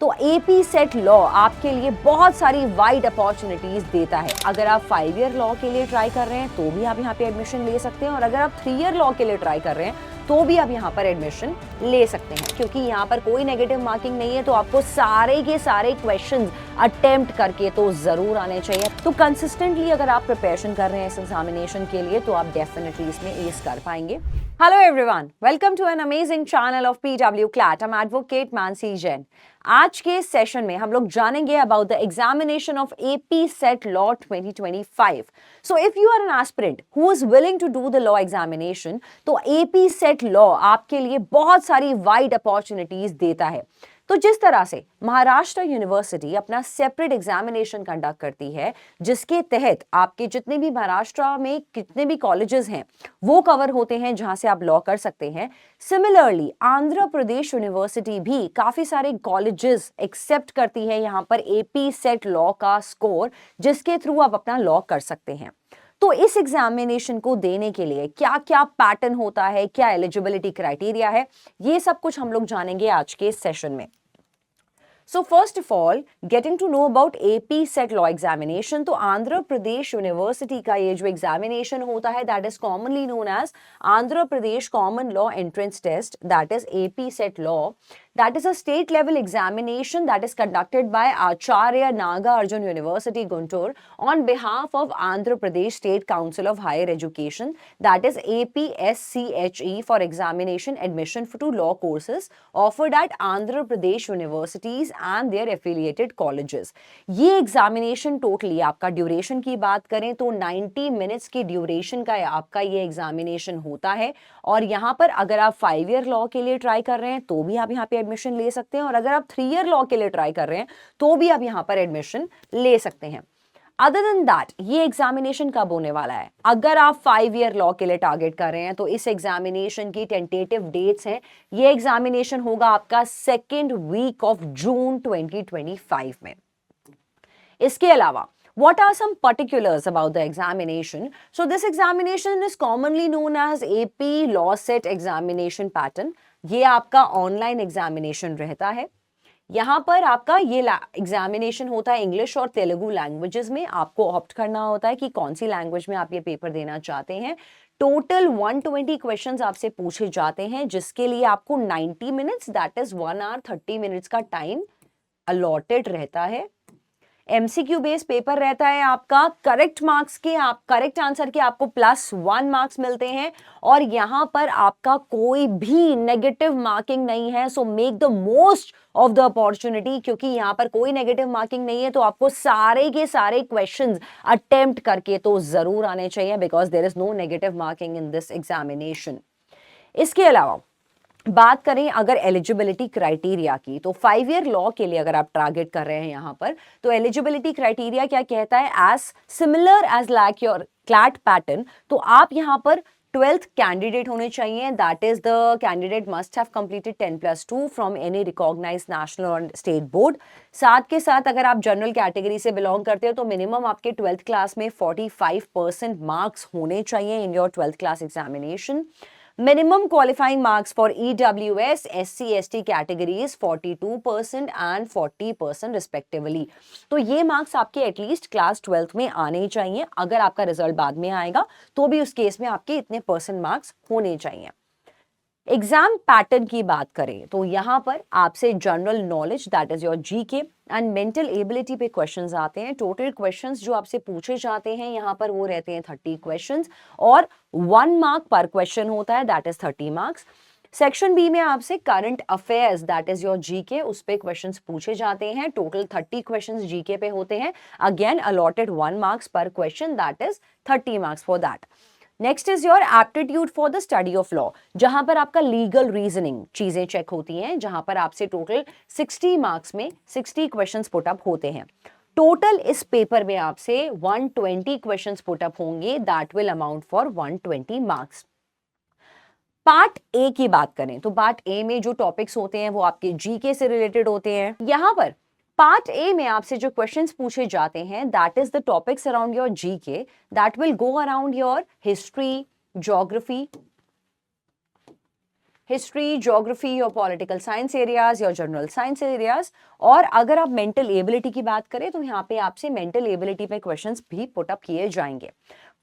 तो AP set law आपके लिए बहुत सारी वाइड अपॉर्चुनिटीज देता है। अगर आप 5 ईयर लॉ के लिए ट्राई कर रहे हैं तो भी आप यहाँ पे एडमिशन ले सकते हैं, और अगर आप 3 ईयर लॉ के लिए ट्राई कर रहे हैं तो भी आप यहाँ पर एडमिशन ले सकते हैं, क्योंकि यहाँ पर कोई नेगेटिव मार्किंग नहीं है। तो आपको सारे के सारे क्वेश्चंस अटेम्प्ट करके तो जरूर आने चाहिए। तो कंसिस्टेंटली अगर आप प्रिपरेशन कर रहे हैं इस एग्जामिनेशन के लिए तो आप डेफिनेटली इसमें एस कर पाएंगे। Hello everyone, welcome to an amazing channel of PW CLAT। I am advocate Mansi Jain. आज के सेशन में हम लोग जानेंगे about the examination of AP set law 2025। So if you are an aspirant who is willing to do the law examination, तो AP set law आपके लिए बहुत सारी वाइड अपॉर्चुनिटीज देता है। तो जिस तरह से महाराष्ट्र यूनिवर्सिटी अपना सेपरेट एग्जामिनेशन कंडक्ट करती है, जिसके तहत आपके जितने भी महाराष्ट्र में कितने भी कॉलेजेस हैं वो कवर होते हैं जहां से आप लॉ कर सकते हैं। सिमिलरली आंध्र प्रदेश यूनिवर्सिटी भी काफी सारे कॉलेजेस एक्सेप्ट करती है यहां पर AP सेट लॉ का स्कोर, जिसके थ्रू आप अपना लॉ कर सकते हैं। तो इस एग्जामिनेशन को देने के लिए क्या क्या पैटर्न होता है, क्या एलिजिबिलिटी क्राइटेरिया है, ये सब कुछ हम लोग जानेंगे आज के सेशन में। So first of all, getting to know about AP set law examination, तो आंध्र प्रदेश यूनिवर्सिटी का ये जो एग्जामिनेशन होता है that is commonly known as Andhra Pradesh common law entrance test, that is AP set law. That is a state level examination that is conducted by Acharya Naga Arjun University, Guntur, on behalf of Andhra Pradesh State Council of Higher Education, that is APSCHE, for examination admission to law courses offered at Andhra Pradesh universities and their affiliated colleges. ये examination totally आपका duration की बात करें तो 90 minutes की duration का आपका ये examination होता है, और यहाँ पर अगर आप 5 ईयर लॉ के लिए ट्राई कर रहे हैं तो भी आप यहाँ पे एडमिशन ले सकते हैं, और अगर आप 3 ईयर लॉ के लिए ट्राई कर रहे हैं तो भी आप यहाँ पर एडमिशन ले सकते हैं। अदर देन दैट, ये एग्जामिनेशन कब होने वाला है? अगर आप 5 ईयर लॉ के लिए टारगेट कर रहे हैं तो इस एग्जामिनेशन की टेंटेटिव डेट्स हैं। ये एग्जामिनेशन होगा आपका 2nd वीक ऑफ जून 2025 में। इसके अलावा what are some particulars about the examination? So this examination is commonly known as AP law set examination pattern. ये आपका ऑनलाइन एग्जामिनेशन रहता है। यहाँ पर आपका ये एग्जामिनेशन होता है इंग्लिश और तेलुगु लैंग्वेजेस में। आपको ऑप्ट करना होता है कि कौन सी लैंग्वेज में आप ये पेपर देना चाहते हैं। टोटल 120 क्वेश्चंस आपसे पूछे जाते हैं, जिसके लिए आपको 90 minutes that is 1 hour 30 minutes का टाइम अलॉटेड रहता है। MCQ बेस्ड पेपर रहता है आपका। करेक्ट मार्क्स के, आप करेक्ट आंसर के आपको +1 मार्क्स मिलते हैं, और यहां पर आपका कोई भी नेगेटिव मार्किंग नहीं है। So make the most of the opportunity, क्योंकि यहां पर कोई नेगेटिव मार्किंग नहीं है तो आपको सारे के सारे क्वेश्चंस अटेम्प्ट करके तो जरूर आने चाहिए, because there is no negative marking in this examination. इसके अलावा बात करें अगर एलिजिबिलिटी क्राइटेरिया की, तो 5 ईयर लॉ के लिए अगर आप टारगेट कर रहे हैं यहाँ पर, तो एलिजिबिलिटी क्राइटेरिया क्या कहता है? As similar as like your CLAT pattern, तो आप यहाँ पर 12th कैंडिडेट होने चाहिए। That is the candidate must have completed 10+2 from any recognised national और स्टेट बोर्ड। साथ के साथ अगर आप जनरल कैटेगरी से बिलोंग करते हो तो मिनिमम आपके 12th क्लास में 45% मार्क्स होने चाहिए in your 12th class examination. Minimum qualifying marks for EWS, SC, ST categories 42% and 40% respectively. तो ये मार्क्स आपके एटलीस्ट क्लास 12th में आने चाहिए। अगर आपका रिजल्ट बाद में आएगा तो भी उस केस में आपके इतने % मार्क्स होने चाहिए। एग्जाम पैटर्न की बात करें तो यहाँ पर आपसे general knowledge that is your GK and mental ability पे क्वेश्चंस आते हैं। टोटल क्वेश्चंस जो आपसे पूछे जाते हैं यहाँ पर वो रहते हैं 30 क्वेश्चंस, और 1 मार्क पर क्वेश्चन होता है, that is 30 marks. Section B में आपसे current affairs that is your GK, उस पे क्वेश्चंस पूछे जाते हैं। टोटल 30 क्वेश्चंस GK पे होते हैं। अगेन अलॉटेड 1 मार्क्स पर question, that is 30 marks for that. Next is your aptitude for the study of law, जहां पर आपका लीगल रीजनिंग चीजें चेक होती हैं, जहां पर आपसे टोटल 60 मार्क्स में 60 क्वेश्चंस पुट अप होते हैं। टोटल इस पेपर में आपसे 120 क्वेश्चंस पुट अप होंगे, that will amount for 120 marks. Part A की बात करें तो पार्ट ए में जो टॉपिक्स होते हैं वो आपके GK से रिलेटेड होते हैं। यहां पर पार्ट ए में आपसे जो क्वेश्चंस पूछे जाते हैं that is the topics around your GK, that will go around your history, geography, history, geography और पॉलिटिकल साइंस एरियाज या जनरल साइंस एरियाज। और अगर आप मेंटल एबिलिटी की बात करें तो यहाँ पे आपसे मेंटल एबिलिटी पे क्वेश्चंस भी पुटअप किए जाएंगे।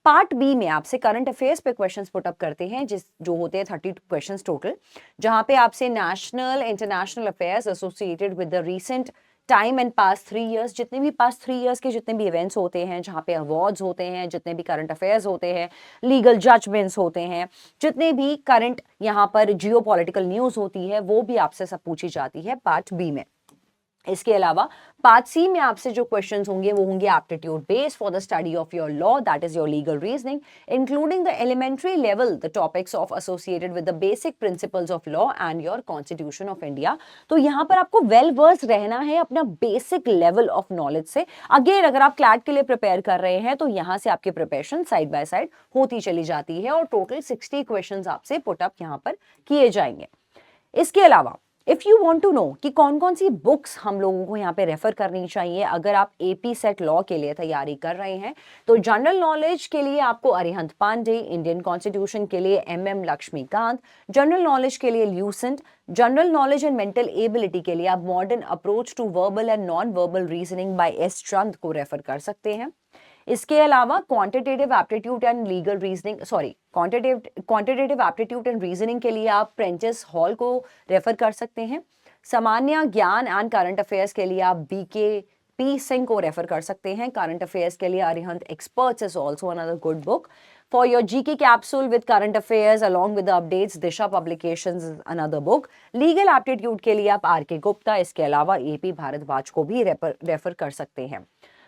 पार्ट बी में आपसे करंट अफेयर्स पे क्वेश्चंस पुटअप करते हैं जो होते हैं 32 क्वेश्चंस टोटल, जहां पे आपसे national international affairs associated with the recent time and pass 3 years, जितने भी पास 3 इयर्स के जितने भी इवेंट्स होते हैं, जहां पे अवार्ड्स होते हैं, जितने भी करंट अफेयर्स होते हैं, लीगल जजमेंट्स होते हैं, जितने भी करंट यहाँ पर जियो पॉलिटिकल न्यूज होती है, वो भी आपसे सब पूछी जाती है पार्ट बी में। इसके अलावा पार्ट सी में आपसे जो क्वेश्चंस होंगे वो होंगे aptitude based for the study of your law, that is your legal reasoning, including the elementary level the topics of associated with the basic principles of law and your constitution of India. तो यहाँ पर आपको well versed रहना है अपना basic level of knowledge से। Again अगर आप क्लैट के लिए प्रिपेयर कर रहे हैं तो यहाँ से आपकी प्रिपरेशन साइड बाय साइड होती चली जाती है और टोटल 60 क्वेश्चन आपसे पुटअप यहाँ पर किए जाएंगे। इसके अलावा if you want to know कि कौन कौन सी बुक्स हम लोगों को यहाँ पे रेफर करनी चाहिए अगर आप एपी सेट लॉ के लिए तैयारी कर रहे हैं, तो जनरल नॉलेज के लिए आपको अरिहंत पांडे, इंडियन कॉन्स्टिट्यूशन के लिए एम लक्ष्मीकांत, जनरल नॉलेज के लिए Lucent, general knowledge and mental ability के लिए आप modern approach to verbal and non verbal reasoning by S Chand को रेफर कर सकते हैं। इसके अलावा quantitative aptitude and legal reasoning quantitative aptitude and reasoning के लिए आप प्रेंटिस हॉल को रेफर कर सकते हैं। सामान्य ज्ञान एंड करंट अफेयर्स के लिए आप बीके पी सिंह को रेफर कर सकते हैं। करंट अफेयर्स के लिए Arihant experts is also another good book. For your GK capsule with current affairs along with the updates, Disha Publications is another book. Legal aptitude के लिए आप आर.के. गुप्ता, इसके अलावा AP भारद्वाज को भी रेफर कर सकते हैं।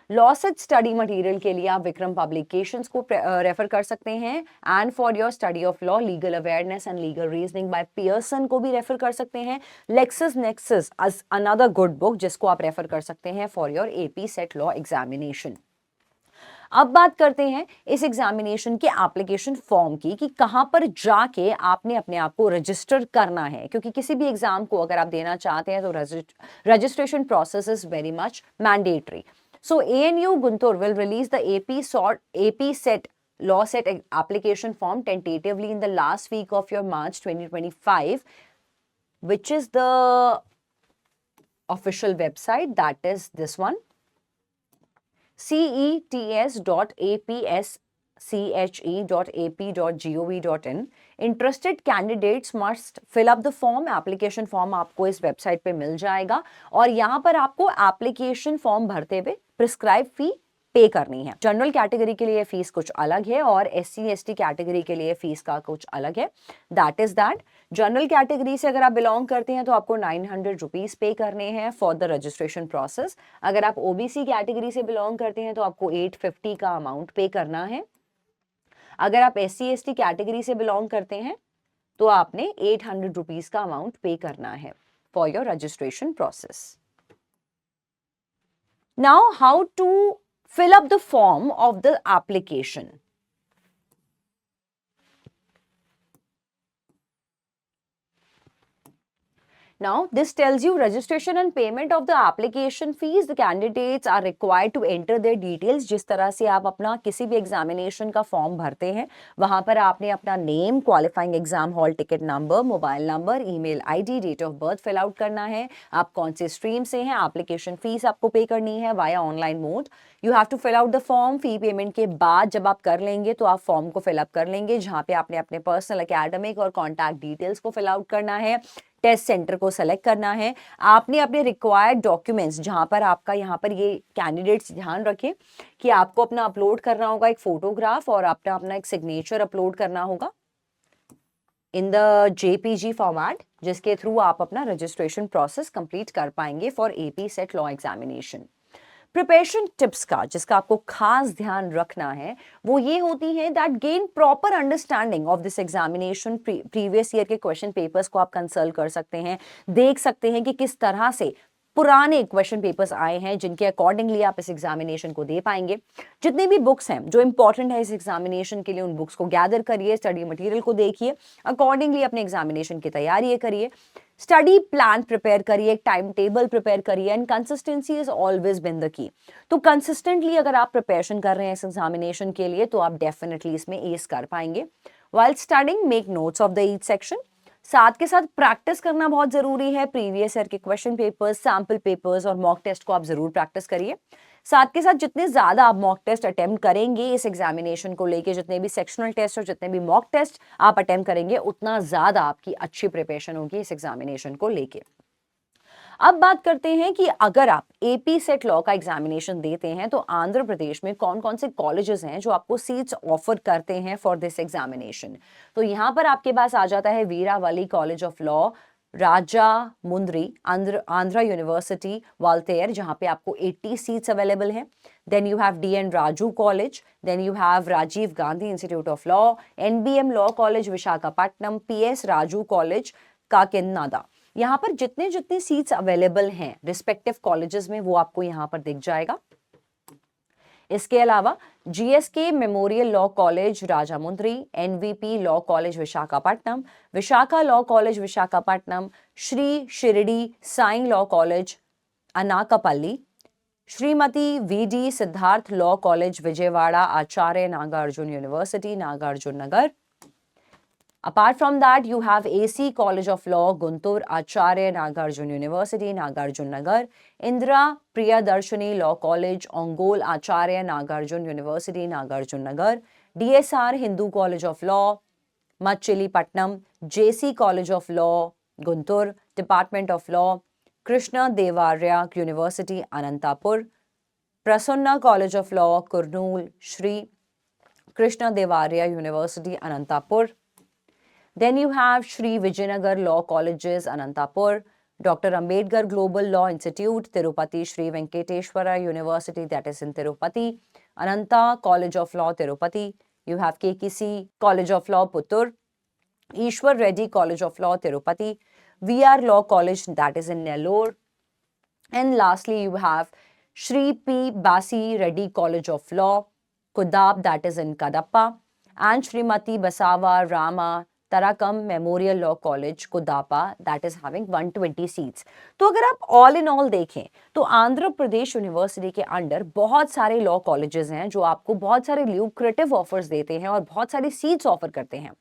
लॉ सेट स्टडी मटेरियल के लिए आप विक्रम पब्लिकेशंस को रेफर कर सकते हैं। And for your study of law, legal awareness and legal reasoning by Pearson को भी रेफर कर सकते हैं। Lexis Nexis as another good book जिसको आप रेफर कर सकते हैं for your AP set law examination. अब बात करते हैं इस एग्जामिनेशन के एप्लीकेशन फॉर्म की कि कहां पर जाके आपने अपने आप को रजिस्टर करना है, क्योंकि किसी भी एग्जाम को अगर आप देना चाहते हैं तो registration process is very much mandatory. So ANU Guntur will release the AP set law set application form tentatively in the last week of your March 2025, which is the official website, that is this one, cets.apsche.ap.gov.in. Interested candidates must fill up the form. Application form आपको इस website पे मिल जाएगा और यहाँ पर आपको application form भरते हुए प्रिस्क्राइब फी पे करनी है। जनरल कैटेगरी के लिए फीस कुछ अलग है और SC/ST कैटेगरी के लिए फीस का कुछ अलग है। That is that general category से अगर आप बिलोंग करते हैं तो आपको 900 रुपीज पे करने हैं फॉर द रजिस्ट्रेशन प्रोसेस। अगर आप OBC कैटेगरी से बिलोंग करते हैं तो आपको 850 का अमाउंट पे करना है। अगर आप SC/ST कैटेगरी से बिलोंग करते हैं तो आपने 800 रुपीज का अमाउंट पे करना है for your registration process. Now how to fill up the form of the application. Now, this tells you registration and payment of the application fees. The candidates are required to enter their details. जिस तरह से आप अपना किसी भी examination का form भरते हैं वहां पर आपने अपना name, qualifying exam hall ticket number, mobile number, email ID, date of birth fill out करना है। आप कौन से स्ट्रीम से हैं, एप्लीकेशन फीस आपको पे करनी है via online mode. You have to fill out the form. Fee payment के बाद जब आप कर लेंगे तो आप फॉर्म को फिलअप कर लेंगे जहां पे आपने अपने पर्सनल, एकेडमिक और कॉन्टैक्ट डिटेल्स को फिल आउट करना है। टेस्ट सेंटर को सेलेक्ट करना है। आपने अपने रिक्वायर्ड डॉक्यूमेंट्स जहां पर आपका यहाँ पर ये कैंडिडेट्स ध्यान रखें कि आपको अपना अपलोड करना होगा एक फोटोग्राफ और अपना एक सिग्नेचर अपलोड करना होगा इन द JPG फॉर्मेट, जिसके थ्रू आप अपना रजिस्ट्रेशन प्रोसेस कंप्लीट कर पाएंगे for AP set law examination. Preparation tips का जिसका आपको खास ध्यान रखना है वो ये होती है that gain proper understanding of this examination. Previous year के क्वेश्चन पेपर्स को आप कंसल्ट कर सकते हैं, देख सकते हैं कि किस तरह से पुराने क्वेश्चन पेपर्स आए हैं जिनके अकॉर्डिंगली आप इस एग्जामिनेशन को दे पाएंगे। जितनी भी बुक्स हैं जो इंपॉर्टेंट है इस एग्जामिनेशन के लिए उन बुक्स को गैदर करिए, स्टडी मटेरियल को देखिए, अकॉर्डिंगली अपने एग्जामिनेशन की तैयारी करिए, स्टडी प्लान प्रिपेयर करिए, एक टाइम टेबल प्रिपेयर करिए and consistency is always been the key. तो कंसिस्टेंटली अगर आप प्रिपरेशन कर रहे हैं इस एग्जामिनेशन के लिए तो आप डेफिनेटली इसमें एस कर पाएंगे। While studying, make notes of the each section. साथ के साथ प्रैक्टिस करना बहुत जरूरी है। प्रीवियस ईयर के क्वेश्चन पेपर्स, सैंपल पेपर्स और मॉक टेस्ट को आप जरूर प्रैक्टिस करिए। साथ के साथ जितने ज्यादा आप मॉक टेस्ट अटेम्प्ट करेंगे इस एग्जामिनेशन को लेके, जितने भी सेक्शनल टेस्ट और जितने भी मॉक टेस्ट आप अटेम्प्ट करेंगे, उतना ज्यादा आपकी अच्छी प्रिपरेशन होगी इस एग्जामिनेशन को लेके। अब बात करते हैं कि अगर आप एपी सेट लॉ का एग्जामिनेशन देते हैं तो आंध्र प्रदेश में कौन कौन से कॉलेजेस हैं जो आपको सीट्स ऑफर करते हैं फॉर दिस एग्जामिनेशन। तो यहां पर आपके पास आ जाता है Veeravalli college of law, Rajahmundry, Andhra university Waltair, जहां पे आपको 80 सीट्स अवेलेबल हैं। Then you have DN Raju college, then you have Rajiv Gandhi institute of law, NBM law college Visakhapatnam, PS Raju college Kakinada. यहाँ पर जितने जितनी सीट्स अवेलेबल हैं रिस्पेक्टिव कॉलेजेस में वो आपको यहाँ पर दिख जाएगा। इसके अलावा GSK memorial law college Rajahmundry, NVP law college Visakhapatnam, Visakha law college Visakhapatnam, Shri Shirdi Sai law college Anakapalli, Shrimati VD Siddhartha law college Vijayawada, Acharya Nagarjuna university Nagarjuna Nagar. Apart from that, you have AC College of Law, Guntur, Acharya Nagarjun University, Nagarjun Nagar, Indira Priyadarshini Law College, Ongole, Acharya Nagarjun University, Nagarjun Nagar, DSR Hindu College of Law, Machilipatnam, JC College of Law, Guntur, Department of Law, Krishna Devarya University, Anantapur, Prasanna College of Law, Kurnool, Shri Krishna Devarya University, Anantapur. Then you have Shri Vijayanagar Law Colleges, Anantapur, Dr. Ambedkar Global Law Institute, Tirupati, Shri Venkateshwara University, that is in Tirupati, Ananta College of Law, Tirupati. You have KKC College of Law, Puttur, Ishwar Reddy College of Law, Tirupati, VR Law College, that is in Nellore. And lastly, you have Shri P. Basi Reddy College of Law, Kudap, that is in Kadapa, and Srimati Basava Rama Tarakam memorial law college Cuddapah, that is having 120 seats. तो अगर आप all in all देखें तो Andhra Pradesh university के under बहुत सारे law colleges हैं जो आपको बहुत सारे ल्यूक्रेटिव ऑफर्स देते हैं और बहुत सारी सीट्स ऑफर करते हैं।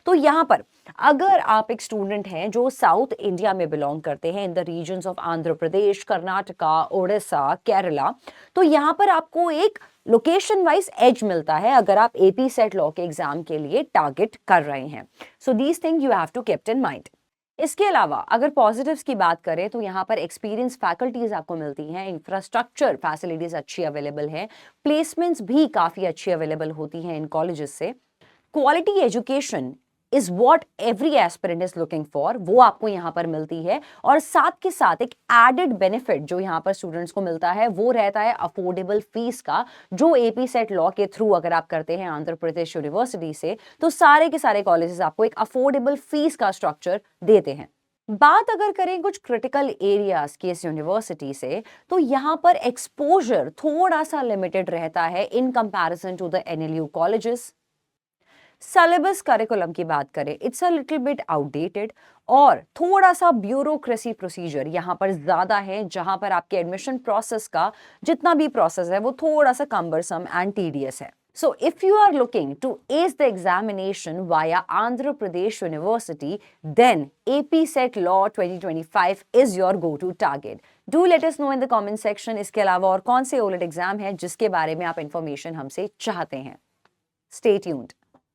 तो यहाँ पर अगर आप एक स्टूडेंट हैं जो साउथ इंडिया में बिलोंग करते हैं, in the regions of Andhra Pradesh, Karnataka, Odisha, Kerala, तो यहाँ पर आपको एक लोकेशन वाइज एज मिलता है अगर आप एपी सेट लॉ के एग्जाम के लिए टारगेट कर रहे हैं। So these thing you have to keep in mind. इसके अलावा अगर पॉजिटिव्स की बात करें तो यहाँ पर एक्सपीरियंस फैकल्टीज आपको मिलती हैं, इंफ्रास्ट्रक्चर फैसिलिटीज अच्छी अवेलेबल है, प्लेसमेंट्स भी काफी अच्छी अवेलेबल होती हैं इन कॉलेजेस से। Quality education is what every aspirant is looking for, वो आपको यहाँ पर मिलती है। और साथ के साथ एक एडेड बेनिफिट जो यहाँ पर स्टूडेंट्स को मिलता है वो रहता है अफोर्डेबल फीस का, जो एपी सेट लॉ के थ्रू अगर आप करते हैं आंध्र प्रदेश यूनिवर्सिटी से तो सारे के सारे कॉलेजेस आपको एक अफोर्डेबल फीस का स्ट्रक्चर देते हैं। बात अगर करें कुछ क्रिटिकल एरियाज की इस यूनिवर्सिटी से तो यहाँ पर एक्सपोजर थोड़ा सा लिमिटेड रहता है in comparison to the NLU colleges. Syllabus curriculum की बात करें, it's a little bit outdated और थोड़ा सा ब्यूरोक्रेसी प्रोसीजर यहाँ पर ज्यादा है, जहां पर आपके एडमिशन प्रोसेस का जितना भी प्रोसेस है वो थोड़ा सा कम्बरसम एंड टीडियस है। So if you are looking to ace the examination via Andhra Pradesh University, then AP Set Law 2025 is your go-to target. Do let us know in the comment section इसके अलावा और कौन से OLET exam है जिसके बारे में आप इंफॉर्मेशन हमसे चाहते हैं। Stay tuned.